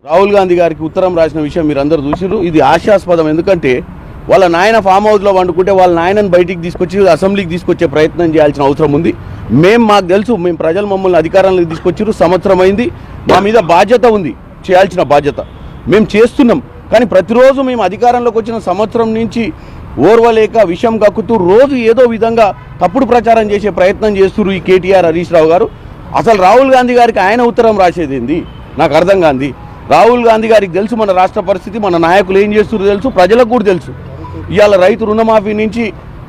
రాహుల్ గాంధీ గారికి ఉత్తరం రాసిన విషయం మీరు అందరూ చూసిర్రు. ఇది హాస్యాస్పదం. ఎందుకంటే వాళ్ళ నాయన ఫామ్ హౌస్లో వండుకుంటే వాళ్ళ నాయనని బయటికి తీసుకొచ్చి అసెంబ్లీకి తీసుకొచ్చే ప్రయత్నం చేయాల్సిన అవసరం ఉంది. మాకు తెలుసు, మేము ప్రజలు మమ్మల్ని అధికారంలోకి తీసుకొచ్చిర్రు, సంవత్సరం అయింది, మా మీద బాధ్యత ఉంది, చేయాల్సిన బాధ్యత మేము చేస్తున్నాం. కానీ ప్రతిరోజు మేము అధికారంలోకి వచ్చిన సంవత్సరం నుంచి ఓర్వలేక విషయం కక్కుతూ రోజు ఏదో విధంగా తప్పుడు ప్రచారం చేసే ప్రయత్నం చేస్తున్నారు ఈ కేటీఆర్ హరీష్ రావు గారు. అసలు రాహుల్ గాంధీ గారికి ఆయన ఉత్తరం రాసేది ఏంది నాకు అర్థం కాంది. రాహుల్ గాంధీ గారికి తెలుసు మన రాష్ట్ర పరిస్థితి, మన నాయకులు ఏం చేస్తున్నారో తెలుసు, ప్రజలకు కూడా తెలుసు. ఇవాళ రైతు రుణమాఫీ నుంచి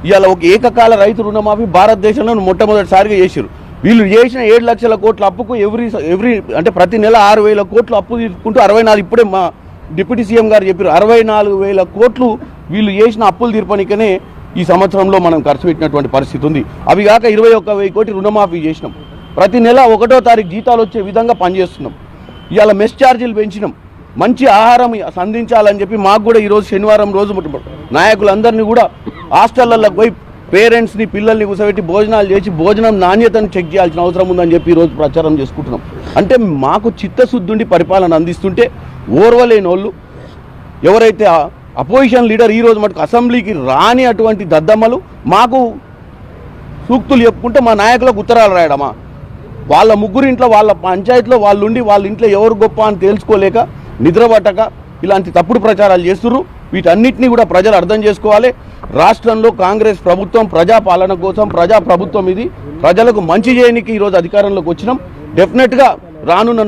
ఇవాళ ఒక ఏకకాల రైతు రుణమాఫీ భారతదేశంలో మొట్టమొదటిసారిగా చేశారు. వీళ్ళు చేసిన 7 లక్షల కోట్ల అప్పుకు ఎవ్రీ అంటే ప్రతి నెల 6,000 కోట్లు అప్పు తీసుకుంటూ 64 ఇప్పుడే మా డిప్యూటీ సీఎం గారు చెప్పారు 64,000 కోట్లు వీళ్ళు చేసిన అప్పులు తీర్పనికనే ఈ సంవత్సరంలో మనం ఖర్చు పెట్టినటువంటి పరిస్థితి ఉంది. అవి కాక 21,000 కోటి రుణమాఫీ చేసినాం. ప్రతి నెల 1వ తారీఖు జీతాలు వచ్చే విధంగా పనిచేస్తున్నాం. ఇవాళ మెస్ ఛార్జీలు పెంచినాం. మంచి ఆహారం అందించాలని చెప్పి మాకు కూడా ఈరోజు శనివారం రోజు నాయకులందరినీ కూడా హాస్టళ్లకు పోయి పేరెంట్స్ని పిల్లల్ని కూర్చోబెట్టి భోజనాలు చేసి భోజనం నాణ్యతను చెక్ చేయాల్సిన అవసరం ఉందని చెప్పి ఈరోజు ప్రచారం చేసుకుంటున్నాం. అంటే మాకు చిత్తశుద్ధుండి పరిపాలన అందిస్తుంటే ఓర్వలేని వాళ్ళు ఎవరైతే అపోజిషన్ లీడర్ ఈరోజు మటుకు అసెంబ్లీకి రాని అటువంటి దద్దమ్మలు మాకు సూక్తులు చెప్పుకుంటే మా నాయకులకు ఉత్తరాలు రాయడమా? వాళ్ళ ముగ్గురింట్లో వాళ్ళ పంచాయతీలో వాళ్ళుండి వాళ్ళ ఇంట్లో ఎవరు గొప్ప అని తెలుసుకోలేక నిద్రపట్టక ఇలాంటి తప్పుడు ప్రచారాలు చేస్తున్నారు. వీటన్నిటినీ కూడా ప్రజలు అర్థం చేసుకోవాలి. రాష్ట్రంలో కాంగ్రెస్ ప్రభుత్వం ప్రజాపాలన కోసం ప్రజాప్రభుత్వం ఇది. ప్రజలకు మంచి చేయడానికి ఈరోజు అధికారంలోకి వచ్చినాం. డెఫినెట్గా రానున్న